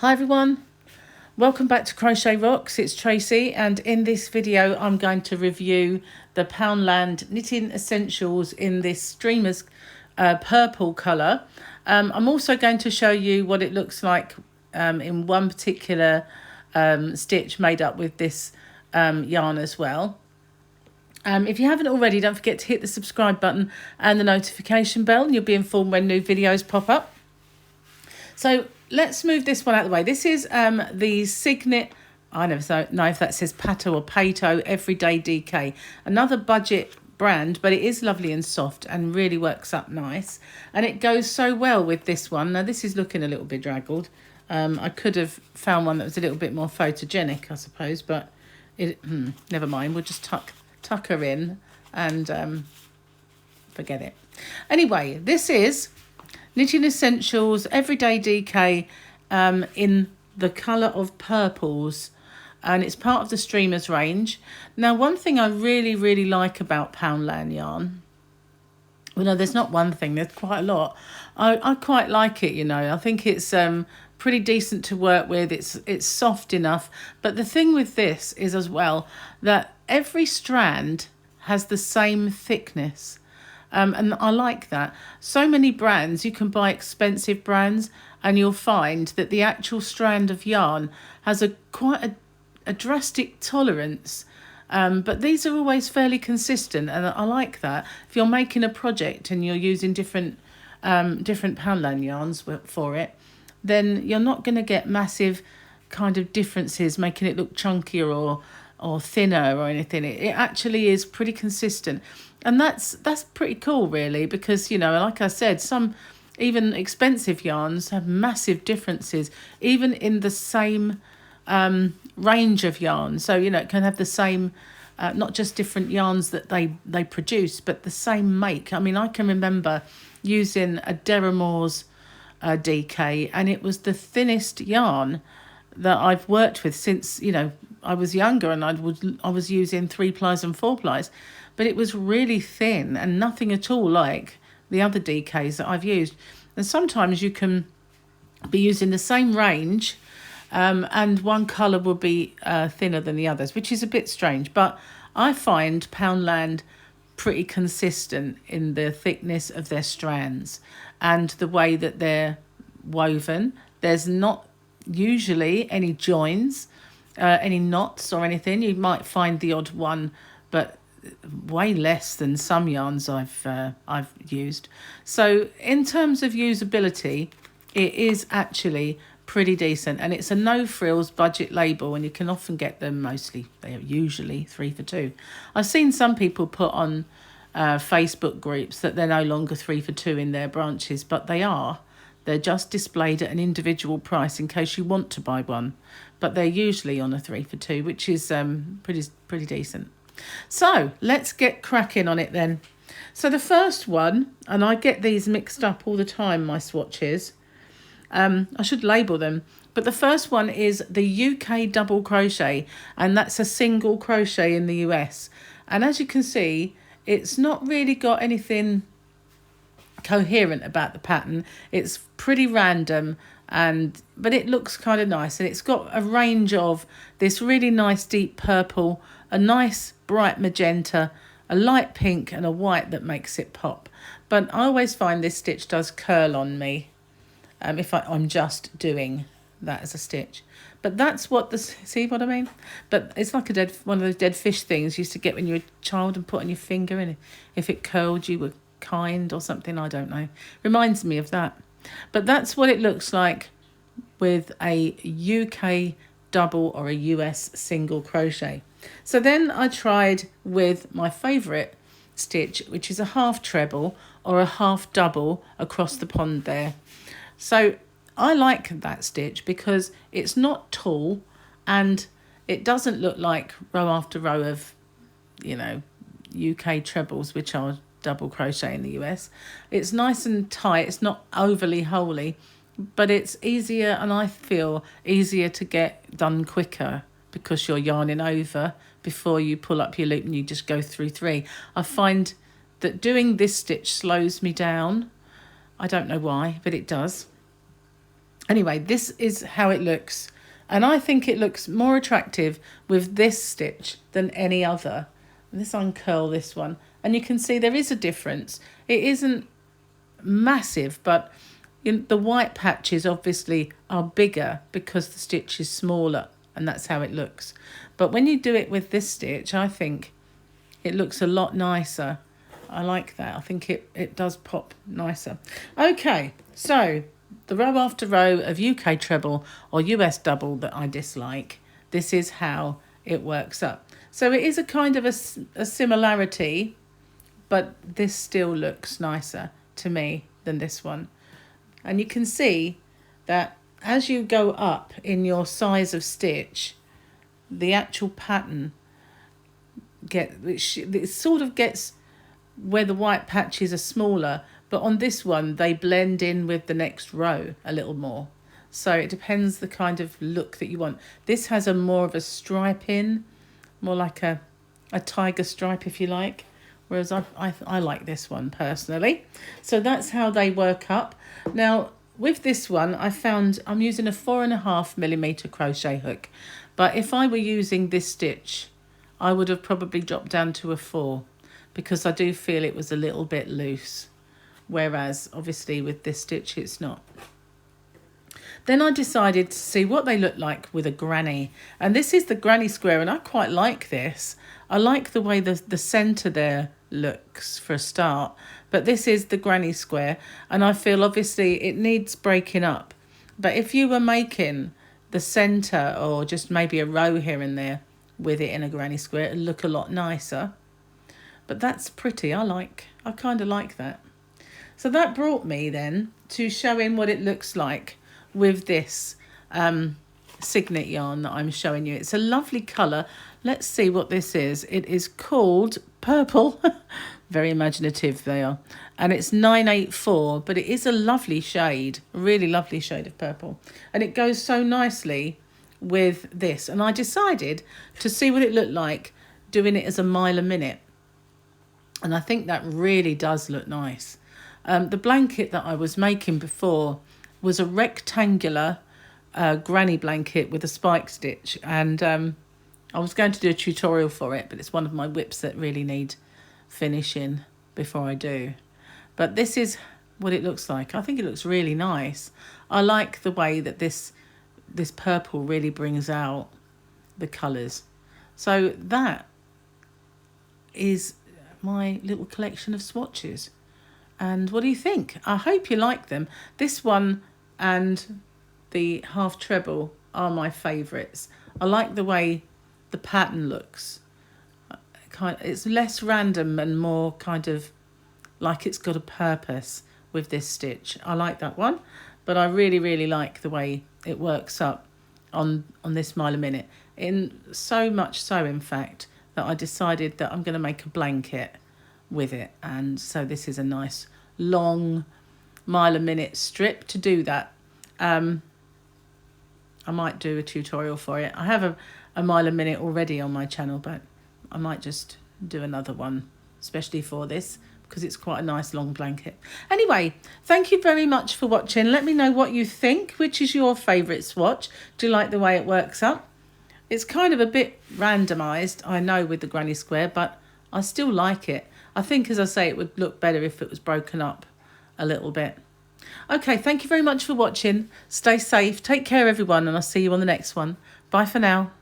Hi everyone, welcome back to Crochet Rocks. It's Tracy, and in this video I'm going to review the Poundland Knitting Essentials in this Streamers purple colour. I'm also going to show you what it looks like in one particular stitch made up with this yarn as well. If you haven't already, don't forget to hit the subscribe button and the notification bell, and you'll be informed when new videos pop up. So let's move this one out of the way. This is the Signet, I never know if that says Pato or Pato, Everyday DK. Another budget brand, but it is lovely and soft and really works up nice. And it goes so well with this one. Now this is looking a little bit draggled. I could have found one that was a little bit more photogenic, I suppose, but never mind. We'll just tuck her in and forget it. Anyway, this is Knitting Essentials Everyday DK in the colour of purples, and it's part of the Streamers range. Now, one thing I really like about Poundland yarn, well, no, there's not one thing, there's quite a lot. I quite like it, you know. I think it's pretty decent to work with. It's soft enough, but the thing with this is as well that every strand has the same thickness. And I like that. So many brands, you can buy expensive brands and you'll find that the actual strand of yarn has quite a drastic tolerance. But these are always fairly consistent, and I like that. If you're making a project and you're using different Poundland yarns for it, then you're not going to get massive kind of differences making it look chunkier or thinner or anything. It actually is pretty consistent. And that's pretty cool, really, because, you know, like I said, some even expensive yarns have massive differences, even in the same range of yarn. So, you know, it can have the same, not just different yarns that they produce, but the same make. I mean, I can remember using a Deramores DK, and it was the thinnest yarn that I've worked with since, you know, I was younger, and I was using 3-plies and 4-plies. But it was really thin and nothing at all like the other DKs that I've used. And sometimes you can be using the same range and one colour will be thinner than the others, which is a bit strange. But I find Poundland pretty consistent in the thickness of their strands and the way that they're woven. There's not usually any joins, any knots or anything. You might find the odd one, but way less than some yarns I've used. So in terms of usability, it is actually pretty decent, and it's a no frills budget label, and you can often get them, they are usually 3 for 2. I've seen some people put on Facebook groups that they're no longer 3 for 2 in their branches, but they're just displayed at an individual price in case you want to buy one, but they're usually on a 3 for 2, which is pretty decent. So let's get cracking on it then. So the first one, and I get these mixed up all the time, my swatches. I should label them. But the first one is the UK double crochet, and that's a single crochet in the US. And as you can see, it's not really got anything coherent about the pattern. It's pretty random, but it looks kind of nice, and it's got a range of this really nice deep purple, a nice bright magenta, a light pink, and a white that makes it pop. But I always find this stitch does curl on me if I'm just doing that as a stitch. But that's what see what I mean? But it's like one of those dead fish things you used to get when you were a child and put on your finger, and if it curled you were kind or something, I don't know. Reminds me of that. But that's what it looks like with a UK double or a US single crochet. So then I tried with my favourite stitch, which is a half treble or a half double across the pond there. So I like that stitch because it's not tall and it doesn't look like row after row of, you know, UK trebles, which are double crochet in the US. It's nice and tight. It's not overly holy, but it's easier, and I feel easier to get done quicker because you're yarning over before you pull up your loop and you just go through 3. I find that doing this stitch slows me down. I don't know why, but it does. Anyway, this is how it looks. And I think it looks more attractive with this stitch than any other. Let's uncurl this one. And you can see there is a difference. It isn't massive, but the white patches obviously are bigger because the stitch is smaller, and that's how it looks. But when you do it with this stitch, I think it looks a lot nicer. I like that. I think it does pop nicer. Okay, so the row after row of UK treble or US double that I dislike, this is how it works up. So it is a kind of a similarity, but this still looks nicer to me than this one. And you can see that as you go up in your size of stitch, the actual pattern it sort of gets where the white patches are smaller, but on this one they blend in with the next row a little more. So it depends the kind of look that you want. This has a more of a stripe in, more like a tiger stripe if you like, whereas I like this one personally. So that's how they work up. Now with this one, I found I'm using a 4.5mm crochet hook, but if I were using this stitch, I would have probably dropped down to a 4, because I do feel it was a little bit loose, whereas obviously with this stitch it's not. Then I decided to see what they look like with a granny, and this is the granny square, and I quite like this. I like the way the centre there looks for a start, but this is the granny square, and I feel obviously it needs breaking up. But if you were making the centre or just maybe a row here and there with it in a granny square, it'd look a lot nicer. But that's pretty. I kind of like that. So that brought me then to showing what it looks like with this signet yarn that I'm showing you. It's a lovely colour. Let's see what this is. It is called Purple. Very imaginative they are. And it's 984, but it is a lovely shade, a really lovely shade of purple. And it goes so nicely with this. And I decided to see what it looked like doing it as a mile a minute. And I think that really does look nice. The blanket that I was making before was a rectangular granny blanket with a spike stitch. And I was going to do a tutorial for it, but it's one of my whips that really need finishing before I do. But this is what it looks like. I think it looks really nice. I like the way that this purple really brings out the colours. So that is my little collection of swatches. And what do you think? I hope you like them. This one and the half treble are my favourites. I like the way the pattern looks. It's less random and more kind of like it's got a purpose with this stitch. I like that one, but I really, really like the way it works up on this mile a minute. In so much so, in fact, that I decided that I'm going to make a blanket with it. And so this is a nice long mile a minute strip to do that. I might do a tutorial for it. I have a mile a minute already on my channel, but I might just do another one, especially for this, because it's quite a nice long blanket. Anyway, thank you very much for watching. Let me know what you think. Which is your favourite swatch? Do you like the way it works up? It's kind of a bit randomised, I know, with the granny square, but I still like it. I think, as I say, it would look better if it was broken up a little bit. Okay, thank you very much for watching. Stay safe. Take care, everyone, and I'll see you on the next one. Bye for now.